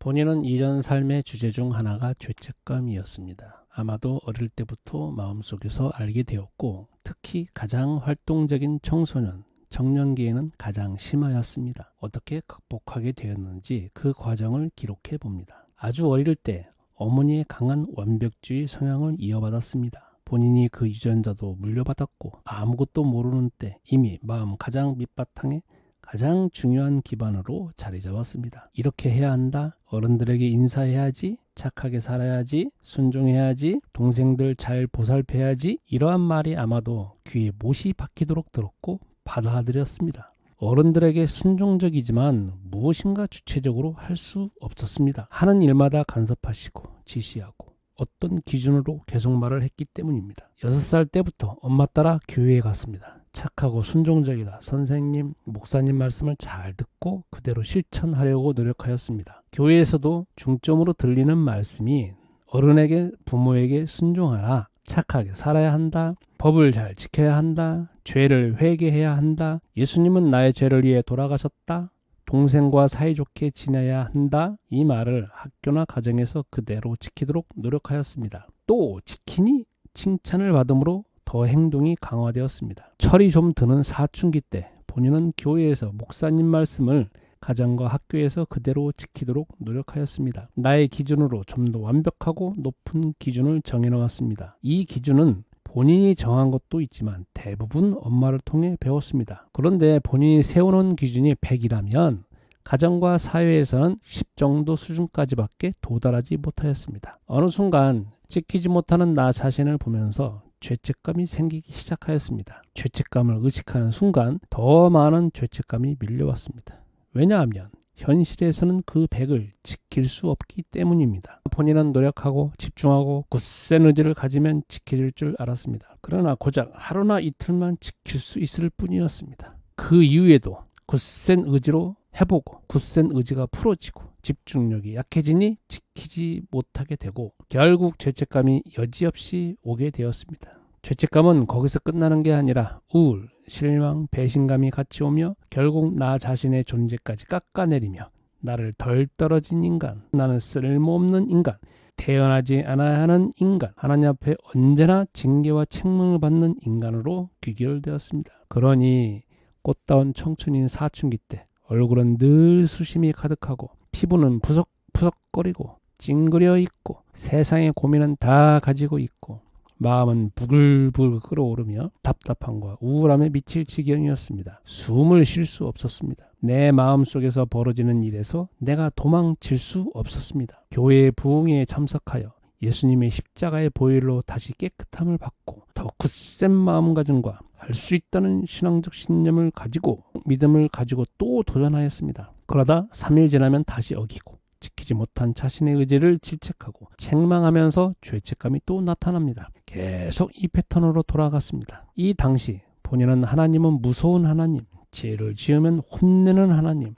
본인은 이전 삶의 주제 중 하나가 죄책감이었습니다. 아마도 어릴 때부터 마음속에서 알게 되었고 특히 가장 활동적인 청소년, 청년기에는 가장 심하였습니다. 어떻게 극복하게 되었는지 그 과정을 기록해 봅니다. 아주 어릴 때 어머니의 강한 완벽주의 성향을 이어받았습니다. 본인이 그 유전자도 물려받았고 아무것도 모르는 때 이미 마음 가장 밑바탕에 가장 중요한 기반으로 자리 잡았습니다. 이렇게 해야 한다. 어른들에게 인사해야지. 착하게 살아야지. 순종해야지. 동생들 잘 보살펴야지. 이러한 말이 아마도 귀에 못이 박히도록 들었고 받아들였습니다. 어른들에게 순종적이지만 무엇인가 주체적으로 할 수 없었습니다. 하는 일마다 간섭하시고 지시하고 어떤 기준으로 계속 말을 했기 때문입니다. 6살 때부터 엄마 따라 교회에 갔습니다. 착하고 순종적이다. 선생님, 목사님 말씀을 잘 듣고 그대로 실천하려고 노력하였습니다. 교회에서도 중점으로 들리는 말씀이 어른에게, 부모에게 순종하라. 착하게 살아야 한다. 법을 잘 지켜야 한다. 죄를 회개해야 한다. 예수님은 나의 죄를 위해 돌아가셨다. 동생과 사이좋게 지내야 한다. 이 말을 학교나 가정에서 그대로 지키도록 노력하였습니다. 또 지키니 칭찬을 받음으로 더 행동이 강화되었습니다. 철이 좀 드는 사춘기 때 본인은 교회에서 목사님 말씀을 가정과 학교에서 그대로 지키도록 노력하였습니다. 나의 기준으로 좀 더 완벽하고 높은 기준을 정해놓았습니다. 이 기준은 본인이 정한 것도 있지만 대부분 엄마를 통해 배웠습니다. 그런데 본인이 세우는 기준이 100이라면 가정과 사회에서는 10 정도 수준까지밖에 도달하지 못하였습니다. 어느 순간 지키지 못하는 나 자신을 보면서 죄책감이 생기기 시작하였습니다. 죄책감을 의식하는 순간 더 많은 죄책감이 밀려왔습니다. 왜냐하면 현실에서는 그 100을 지킬 수 없기 때문입니다. 본인은 노력하고 집중하고 굳센 의지를 가지면 지켜질 줄 알았습니다. 그러나 고작 하루나 이틀만 지킬 수 있을 뿐이었습니다. 그 이후에도 굳센 의지로 해보고 굳센 의지가 풀어지고 집중력이 약해지니 지키지 못하게 되고 결국 죄책감이 여지없이 오게 되었습니다. 죄책감은 거기서 끝나는 게 아니라 우울, 실망, 배신감이 같이 오며 결국 나 자신의 존재까지 깎아내리며 나를 덜 떨어진 인간, 나는 쓸모없는 인간, 태어나지 않아야 하는 인간, 하나님 앞에 언제나 징계와 책망을 받는 인간으로 귀결되었습니다. 그러니 꽃다운 청춘인 사춘기 때 얼굴은 늘 수심이 가득하고 피부는 푸석푸석거리고 찡그려 있고 세상의 고민은 다 가지고 있고 마음은 부글부글 끓어오르며 답답함과 우울함에 미칠 지경이었습니다. 숨을 쉴 수 없었습니다. 내 마음속에서 벌어지는 일에서 내가 도망칠 수 없었습니다. 교회의 부흥회에 참석하여 예수님의 십자가의 보혈로 다시 깨끗함을 받고 더 굳센 마음가짐과 할 수 있다는 신앙적 신념을 가지고 믿음을 가지고 또 도전하였습니다. 그러다 3일 지나면 다시 어기고 지키지 못한 자신의 의지를 질책하고 책망하면서 죄책감이 또 나타납니다. 계속 이 패턴으로 돌아갔습니다. 이 당시 본인은 하나님은 무서운 하나님, 죄를 지으면 혼내는 하나님,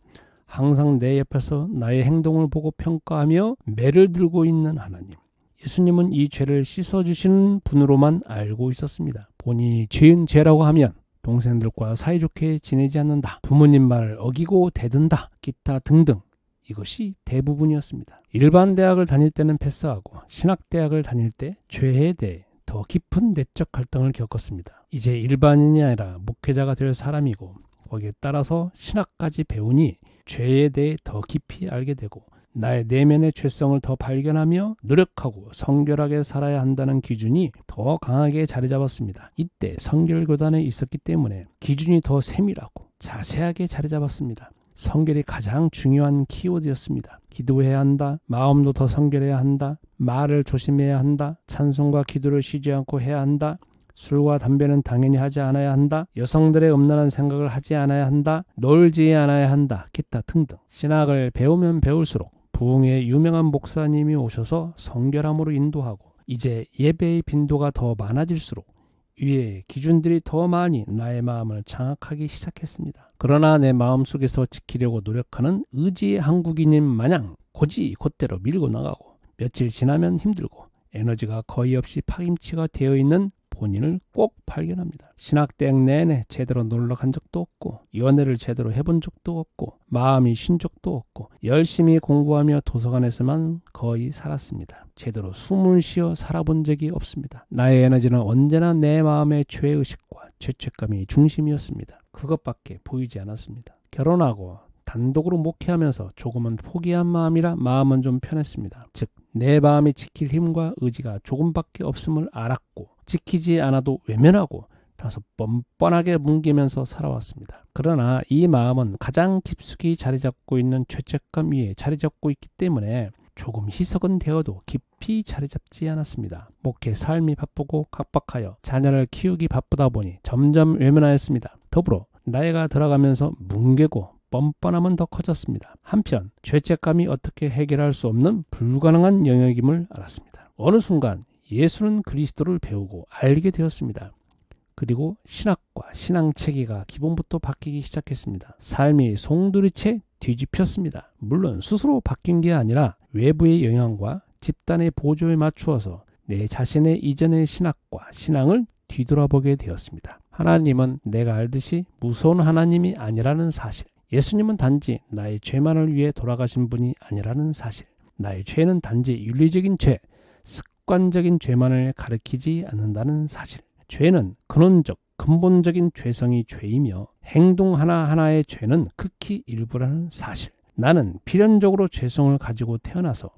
항상 내 옆에서 나의 행동을 보고 평가하며 매를 들고 있는 하나님, 예수님은 이 죄를 씻어주시는 분으로만 알고 있었습니다. 본인이 지은 죄라고 하면 동생들과 사이좋게 지내지 않는다, 부모님 말을 어기고 대든다, 기타 등등 이것이 대부분이었습니다. 일반 대학을 다닐 때는 패스하고 신학대학을 다닐 때 죄에 대해 더 깊은 내적 갈등을 겪었습니다. 이제 일반인이 아니라 목회자가 될 사람이고 거기에 따라서 신학까지 배우니 죄에 대해 더 깊이 알게 되고 나의 내면의 죄성을 더 발견하며 노력하고 성결하게 살아야 한다는 기준이 더 강하게 자리 잡았습니다. 이때 성결교단에 있었기 때문에 기준이 더 세밀하고 자세하게 자리 잡았습니다. 성결이 가장 중요한 키워드였습니다. 기도해야 한다. 마음도 더 성결해야 한다. 말을 조심해야 한다. 찬송과 기도를 쉬지 않고 해야 한다. 술과 담배는 당연히 하지 않아야 한다. 여성들의 음란한 생각을 하지 않아야 한다. 놀지 않아야 한다. 기타 등등. 신학을 배우면 배울수록 부흥의 유명한 목사님이 오셔서 성결함으로 인도하고 이제 예배의 빈도가 더 많아질수록 위의 기준들이 더 많이 나의 마음을 장악하기 시작했습니다. 그러나 내 마음속에서 지키려고 노력하는 의지의 한국인인 마냥 곧대로 밀고 나가고 며칠 지나면 힘들고 에너지가 거의 없이 파김치가 되어 있는 본인을 꼭 발견합니다. 신학대학 내내 제대로 놀러 간 적도 없고 연애를 제대로 해본 적도 없고 마음이 쉰 적도 없고 열심히 공부하며 도서관에서만 거의 살았습니다. 제대로 숨을 쉬어 살아본 적이 없습니다. 나의 에너지는 언제나 내 마음의 죄의식과 죄책감이 중심이었습니다. 그것밖에 보이지 않았습니다. 결혼하고 단독으로 목회하면서 조금은 포기한 마음이라 마음은 좀 편했습니다. 즉, 내 마음이 지킬 힘과 의지가 조금밖에 없음을 알았고 지키지 않아도 외면하고 다소 뻔뻔하게 뭉개면서 살아왔습니다. 그러나 이 마음은 가장 깊숙이 자리 잡고 있는 죄책감 위에 자리 잡고 있기 때문에 조금 희석은 되어도 깊이 자리 잡지 않았습니다. 목회 삶이 바쁘고 각박하여 자녀를 키우기 바쁘다 보니 점점 외면하였습니다. 더불어 나이가 들어가면서 뭉개고 뻔뻔함은 더 커졌습니다. 한편 죄책감이 어떻게 해결할 수 없는 불가능한 영역임을 알았습니다. 어느 순간 예수는 그리스도를 배우고 알게 되었습니다. 그리고 신학과 신앙체계가 기본부터 바뀌기 시작했습니다. 삶이 송두리째 뒤집혔습니다. 물론 스스로 바뀐 게 아니라 외부의 영향과 집단의 보조에 맞추어서 내 자신의 이전의 신학과 신앙을 뒤돌아보게 되었습니다. 하나님은 내가 알듯이 무서운 하나님이 아니라는 사실, 예수님은 단지 나의 죄만을 위해 돌아가신 분이 아니라는 사실, 나의 죄는 단지 윤리적인 죄, 습관적인 죄만을 가리키지 않는다는 사실, 죄는 근원적, 근본적인 죄성이 죄이며 행동 하나하나의 죄는 극히 일부라는 사실, 나는 필연적으로 죄성을 가지고 태어나서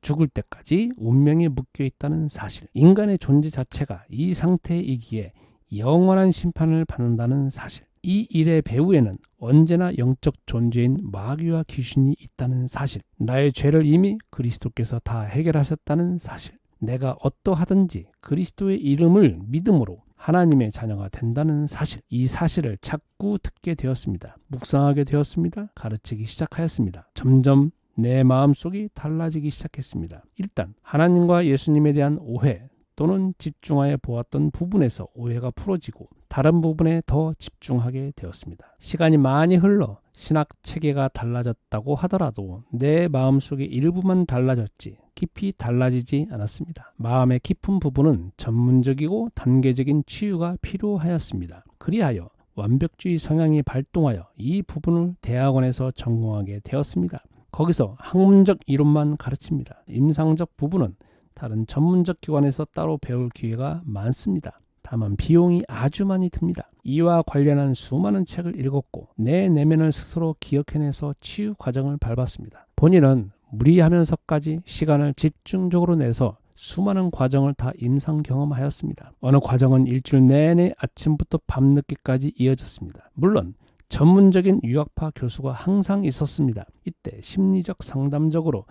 죽을 때까지 운명에 묶여 있다는 사실, 인간의 존재 자체가 이 상태이기에 영원한 심판을 받는다는 사실, 이 일의 배후에는 언제나 영적 존재인 마귀와 귀신이 있다는 사실, 나의 죄를 이미 그리스도께서 다 해결하셨다는 사실, 내가 어떠하든지 그리스도의 이름을 믿음으로 하나님의 자녀가 된다는 사실, 이 사실을 자꾸 듣게 되었습니다. 묵상하게 되었습니다. 가르치기 시작하였습니다. 점점 내 마음속이 달라지기 시작했습니다. 일단 하나님과 예수님에 대한 오해 또는 집중하여 보았던 부분에서 오해가 풀어지고 다른 부분에 더 집중하게 되었습니다. 시간이 많이 흘러 신학 체계가 달라졌다고 하더라도 내 마음속의 일부만 달라졌지 깊이 달라지지 않았습니다. 마음의 깊은 부분은 전문적이고 단계적인 치유가 필요하였습니다. 그리하여 완벽주의 성향이 발동하여 이 부분을 대학원에서 전공하게 되었습니다. 거기서 학문적 이론만 가르칩니다. 임상적 부분은 다른 전문적 기관에서 따로 배울 기회가 많습니다. 다만 비용이 아주 많이 듭니다. 이와 관련한 수많은 책을 읽었고 내 내면을 스스로 기억해내서 치유 과정을 밟았습니다. 본인은 무리하면서까지 시간을 집중적으로 내서 수많은 과정을 다 임상 경험하였습니다. 어느 과정은 일주일 내내 아침부터 밤늦게까지 이어졌습니다. 물론 전문적인 유학파 교수가 항상 있었습니다. 이때 심리적 상담적으로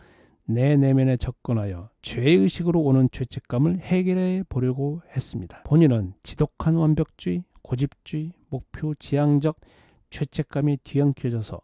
내 내면에 접근하여 죄의식으로 오는 죄책감을 해결해 보려고 했습니다. 본인은 지독한 완벽주의, 고집주의, 목표 지향적 죄책감이 뒤엉켜져서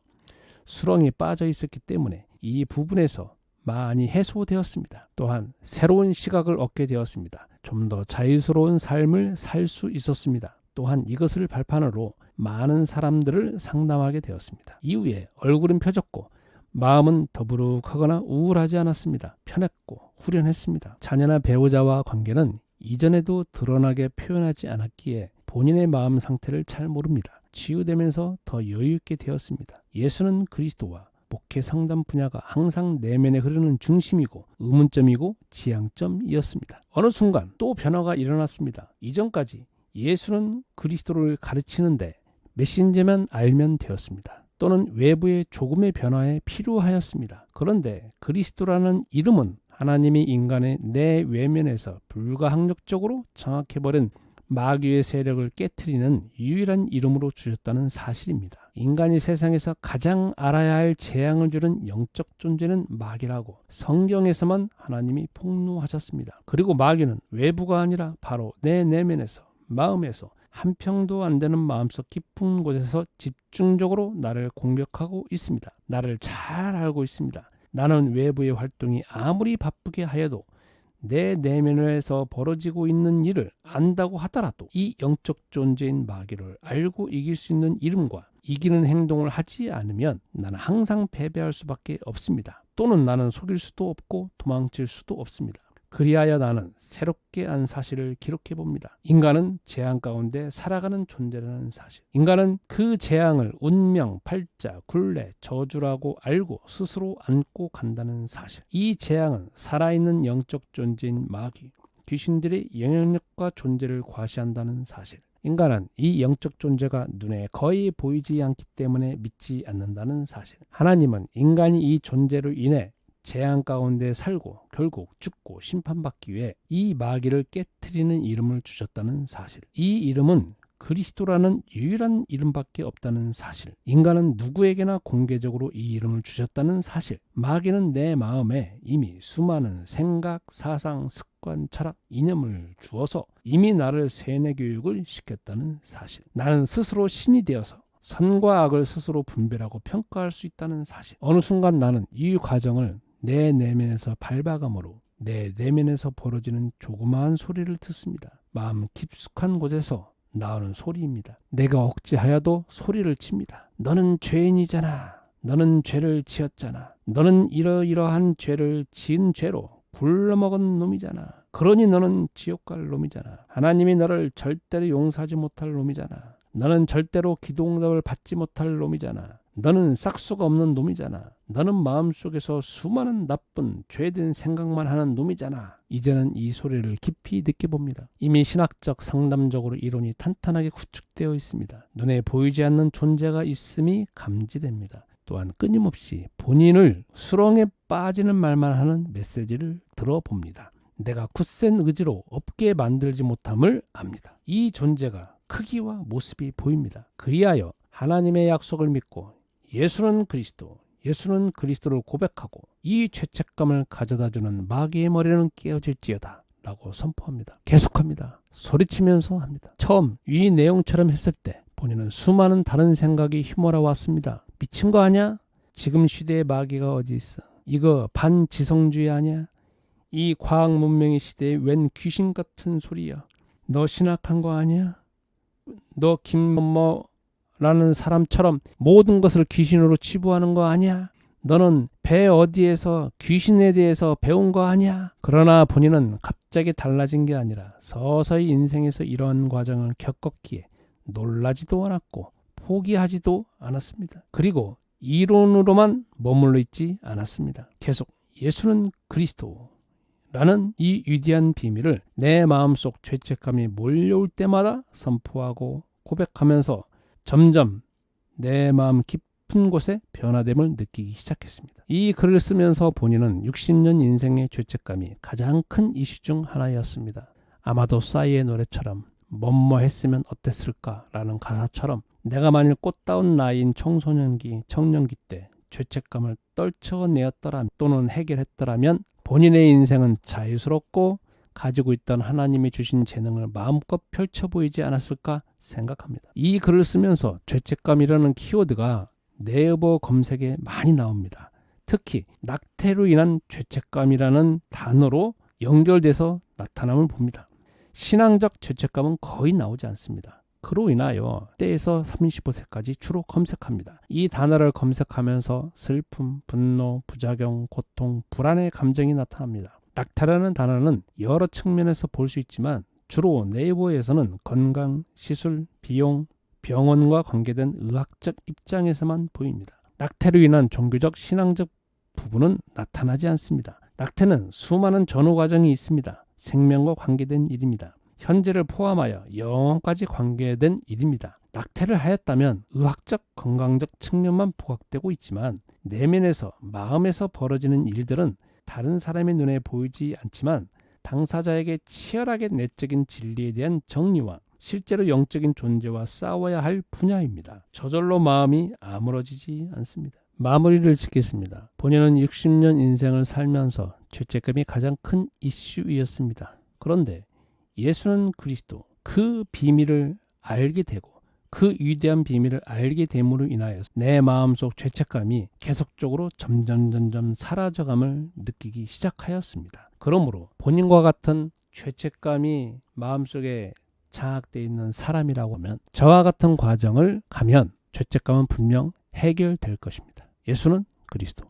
수렁에 빠져 있었기 때문에 이 부분에서 많이 해소되었습니다. 또한 새로운 시각을 얻게 되었습니다. 좀 더 자유스러운 삶을 살 수 있었습니다. 또한 이것을 발판으로 많은 사람들을 상담하게 되었습니다. 이후에 얼굴은 펴졌고 마음은 더부룩하거나 우울하지 않았습니다. 편했고 후련했습니다. 자녀나 배우자와 관계는 이전에도 드러나게 표현하지 않았기에 본인의 마음 상태를 잘 모릅니다. 치유되면서 더 여유있게 되었습니다. 예수는 그리스도와 목회 상담 분야가 항상 내면에 흐르는 중심이고 의문점이고 지향점이었습니다. 어느 순간 또 변화가 일어났습니다. 이전까지 예수는 그리스도를 가르치는데 메신저만 알면 되었습니다. 또는 외부의 조금의 변화에 필요하였습니다. 그런데 그리스도라는 이름은 하나님이 인간의 내 외면에서 불가항력적으로 장악해버린 마귀의 세력을 깨트리는 유일한 이름으로 주셨다는 사실입니다. 인간이 세상에서 가장 알아야 할 재앙을 주는 영적 존재는 마귀라고 성경에서만 하나님이 폭로하셨습니다. 그리고 마귀는 외부가 아니라 바로 내 내면에서 마음에서 한 평도 안 되는 마음속 깊은 곳에서 집중적으로 나를 공격하고 있습니다. 나를 잘 알고 있습니다. 나는 외부의 활동이 아무리 바쁘게 하여도 내 내면에서 벌어지고 있는 일을 안다고 하더라도 이 영적 존재인 마귀를 알고 이길 수 있는 이름과 이기는 행동을 하지 않으면 나는 항상 패배할 수밖에 없습니다. 또는 나는 속일 수도 없고 도망칠 수도 없습니다. 그리하여 나는 새롭게 안 사실을 기록해 봅니다. 인간은 재앙 가운데 살아가는 존재라는 사실. 인간은 그 재앙을 운명, 팔자, 굴레, 저주라고 알고 스스로 안고 간다는 사실. 이 재앙은 살아있는 영적 존재인 마귀, 귀신들의 영향력과 존재를 과시한다는 사실. 인간은 이 영적 존재가 눈에 거의 보이지 않기 때문에 믿지 않는다는 사실. 하나님은 인간이 이 존재로 인해 재앙 가운데 살고 결국 죽고 심판받기 위해 이 마귀를 깨트리는 이름을 주셨다는 사실. 이 이름은 그리스도라는 유일한 이름밖에 없다는 사실. 인간은 누구에게나 공개적으로 이 이름을 주셨다는 사실. 마귀는 내 마음에 이미 수많은 생각, 사상, 습관, 철학, 이념을 주어서 이미 나를 세뇌 교육을 시켰다는 사실. 나는 스스로 신이 되어서 선과 악을 스스로 분별하고 평가할 수 있다는 사실. 어느 순간 나는 이 과정을 내 내면에서 밟아감으로 내 내면에서 벌어지는 조그마한 소리를 듣습니다. 마음 깊숙한 곳에서 나오는 소리입니다. 내가 억지하여도 소리를 칩니다. 너는 죄인이잖아. 너는 죄를 지었잖아. 너는 이러이러한 죄를 지은 죄로 굴러먹은 놈이잖아. 그러니 너는 지옥 갈 놈이잖아. 하나님이 너를 절대로 용서하지 못할 놈이잖아. 너는 절대로 기도응답을 받지 못할 놈이잖아. 너는 싹수가 없는 놈이잖아. 너는 마음속에서 수많은 나쁜 죄된 생각만 하는 놈이잖아. 이제는 이 소리를 깊이 느껴봅니다. 이미 신학적 상담적으로 이론이 탄탄하게 구축되어 있습니다. 눈에 보이지 않는 존재가 있음이 감지됩니다. 또한 끊임없이 본인을 수렁에 빠지는 말만 하는 메시지를 들어봅니다. 내가 굳센 의지로 없게 만들지 못함을 압니다. 이 존재가 크기와 모습이 보입니다. 그리하여 하나님의 약속을 믿고 예수는 그리스도, 예수는 그리스도를 고백하고 이 죄책감을 가져다주는 마귀의 머리는 깨어질지어다 라고 선포합니다. 계속합니다. 소리치면서 합니다. 처음 이 내용처럼 했을 때 본인은 수많은 다른 생각이 휘몰아 왔습니다. 미친 거 아니야? 지금 시대의 마귀가 어디 있어? 이거 반지성주의 아니야? 이 과학 문명의 시대에 웬 귀신 같은 소리야? 너 신학한 거 아니야? 너 김某某라는 사람처럼 모든 것을 귀신으로 치부하는 거 아니야? 너는 배 어디에서 귀신에 대해서 배운 거 아니야? 그러나 본인은 갑자기 달라진 게 아니라 서서히 인생에서 이러한 과정을 겪었기에 놀라지도 않았고 포기하지도 않았습니다. 그리고 이론으로만 머물러 있지 않았습니다. 계속 예수는 그리스도라는 이 위대한 비밀을 내 마음속 죄책감이 몰려올 때마다 선포하고 고백하면서 점점 내 마음 깊은 곳에 변화됨을 느끼기 시작했습니다. 이 글을 쓰면서 본인은 60년 인생의 죄책감이 가장 큰 이슈 중 하나였습니다. 아마도 싸이의 노래처럼 뭐뭐 했으면 어땠을까라는 가사처럼 내가 만일 꽃다운 나이인 청소년기, 청년기 때 죄책감을 떨쳐내었더라면 또는 해결했더라면 본인의 인생은 자유스럽고 가지고 있던 하나님이 주신 재능을 마음껏 펼쳐 보이지 않았을까 생각합니다. 이 글을 쓰면서 죄책감이라는 키워드가 네이버 검색에 많이 나옵니다. 특히 낙태로 인한 죄책감이라는 단어로 연결돼서 나타남을 봅니다. 신앙적 죄책감은 거의 나오지 않습니다. 그로 인하여 때에서 35세까지 주로 검색합니다. 이 단어를 검색하면서 슬픔, 분노, 부작용, 고통, 불안의 감정이 나타납니다. 낙태라는 단어는 여러 측면에서 볼 수 있지만 주로 네이버에서는 건강, 시술, 비용, 병원과 관계된 의학적 입장에서만 보입니다. 낙태로 인한 종교적, 신앙적 부분은 나타나지 않습니다. 낙태는 수많은 전후 과정이 있습니다. 생명과 관계된 일입니다. 현재를 포함하여 영원까지 관계된 일입니다. 낙태를 하였다면 의학적, 건강적 측면만 부각되고 있지만 내면에서, 마음에서 벌어지는 일들은 다른 사람의 눈에 보이지 않지만 당사자에게 치열하게 내적인 진리에 대한 정리와 실제로 영적인 존재와 싸워야 할 분야입니다. 저절로 마음이 아물어지지 않습니다. 마무리를 짓겠습니다. 본인은 60년 인생을 살면서 죄책감이 가장 큰 이슈였습니다. 그런데 예수는 그리스도, 그 비밀을 알게 되고 그 위대한 비밀을 알게 됨으로 인하여 내 마음속 죄책감이 계속적으로 점점 사라져감을 느끼기 시작하였습니다. 그러므로 본인과 같은 죄책감이 마음속에 장악되어 있는 사람이라고 하면 저와 같은 과정을 가면 죄책감은 분명 해결될 것입니다. 예수는 그리스도.